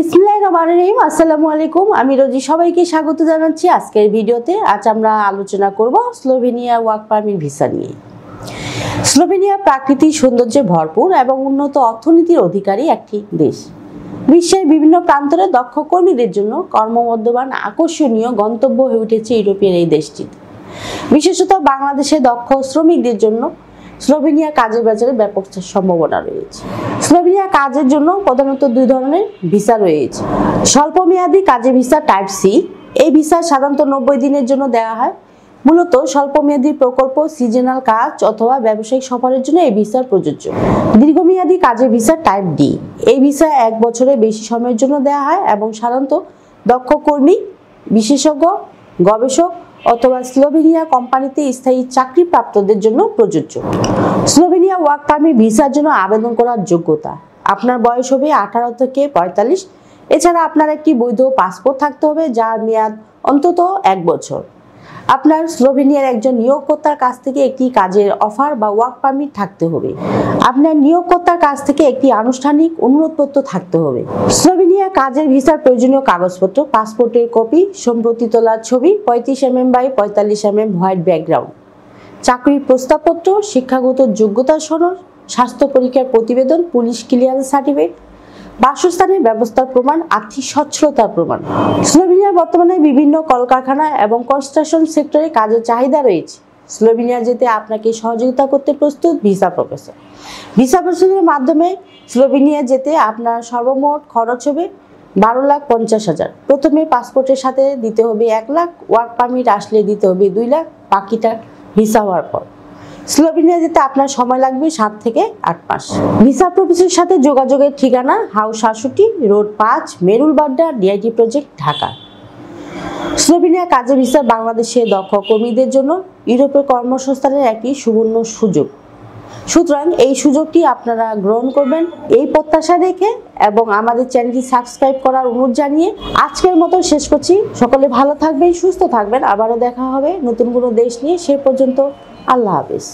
বিসমিল্লাহিররহমানিররহিম। আসসালামু আলাইকুম। আমি রোজি সবাইকে স্বাগত জানাচ্ছি আজকের ভিডিওতে। আজ আমরা আলোচনা করব স্লোভেনিয়া ওয়ার্ক পারমিট ভিসা নিয়ে। স্লোভেনিয়া প্রাকৃতিক সৌন্দর্যে ভরপুর এবং উন্নত অর্থনীতির অধিকারী একটি দেশ। বিশ্বের বিভিন্ন প্রান্তরে দক্ষ কর্মীদের জন্য কর্মবর্ধমান আকর্ষণীয় গন্তব্য হয়ে উঠেছে ইউরোপের এই দেশটি। বিশেষত বাংলাদেশে দক্ষ শ্রমিকদের জন্য স্লোভেনিয়া কাজের বাজারে ব্যাপক সম্ভাবনা রয়েছে। স্লোভেনিয়া কাজের জন্য প্রধানত দুই ধরনের ভিসা রয়েছে। স্বল্পমেয়াদী কাজের ভিসা টাইপ সি। এই ভিসা সাধারণত 90 দিনের জন্য দেওয়া হয়। মূলত স্বল্পমেয়াদী প্রকল্প, সিজনাল কাজ অথবা ব্যবসায়িক সফরের জন্য এই ভিসা প্রযোজ্য। দীর্ঘমেয়াদী কাজের ভিসা টাইপ ডি। এই ভিসা 1 বছরের বেশি সময়ের জন্য দেওয়া হয় এবং সাধারণত দক্ষ কর্মী, বিশেষজ্ঞ, গবেষক অথবা স্লোভেনিয়া কোম্পানিতে স্থায়ী চাকরিপ্রাপ্তদের জন্য প্রযোজ্য। স্লোভেনিয়া ওয়ার্ক পারমিট ভিসার জন্য আবেদন করার যোগ্যতা: আপনার বয়স হবে 18 থেকে 45। এছাড়া আপনার একটি বৈধ পাসপোর্ট থাকতে হবে যার মেয়াদ অন্তত 1 বছর। আপনার স্লোভেনিয়ার একজন নিয়োগকর্তার কাছ থেকে একটি কাজের অফার বা ওয়ার্ক পারমিট থাকতে হবে। আপনার নিয়োগকর্তার কাছ থেকে একটি আনুষ্ঠানিক অনুরোধপত্র থাকতে হবে। স্লোভেনিয়া কাজের ভিসার প্রয়োজনীয় কাগজপত্র: পাসপোর্টের কপি, সম্প্রতি তোলা ছবি, 35 mm by 45 mm white background, চাকরির প্রস্তাবপত্র, শিক্ষাগত যোগ্যতা সনদ, স্বাস্থ্য পরীক্ষার প্রতিবেদন, পুলিশ ক্লিয়ারেন্স সার্টিফিকেট, বাসস্থানের ব্যবস্থার প্রমাণ, আর্থিক সচ্ছলতার প্রমাণ। স্লোভেনিয়ার বর্তমানে বিভিন্ন কলকারখানা এবং কনস্ট্রাকশন সেক্টরে কাজের চাহিদা রয়েছে। স্লোভেনিয়া যেতে আপনাকে সহযোগিতা করতে প্রস্তুত ভিসা প্রফেসর। ভিসা প্রসেসের মাধ্যমে স্লোভেনিয়া যেতে আপনার সর্বমোট খরচ হবে 12,50,000। প্রথমে পাসপোর্টের সাথে দিতে হবে 1 লাখ, ওয়ার্ক পারমিট আসলে দিতে হবে 2 লাখ, বাকিটা ভিসা হওয়ার পর। স্লোভেনিয়া যেতে আপনার সময় লাগবে 7 থেকে 8 মাস। ভিসা প্রফেসরের সাথে যোগাযোগের ঠিকানা: house 67, road 5, Merul Badda, DIT project, Dhaka. Slovenia কাজের ভিসা বাংলাদেশে দক্ষ কর্মীদের জন্য ইউরোপের কর্মসংস্থানের একটি সুবর্ণ সুযোগ। সুতরাং এই সুযোগটি আপনারা গ্রহণ করবেন এই প্রত্যাশা রেখে এবং আমাদের চ্যানেলটি সাবস্ক্রাইব করার অনুরোধ জানিয়ে আজকের মতো শেষ করছি। সকলে ভালো থাকবেন, সুস্থ থাকবেন। আবারও দেখা হবে নতুন কোনো দেশ নিয়ে। সে পর্যন্ত আল্লাহ হাফেজ।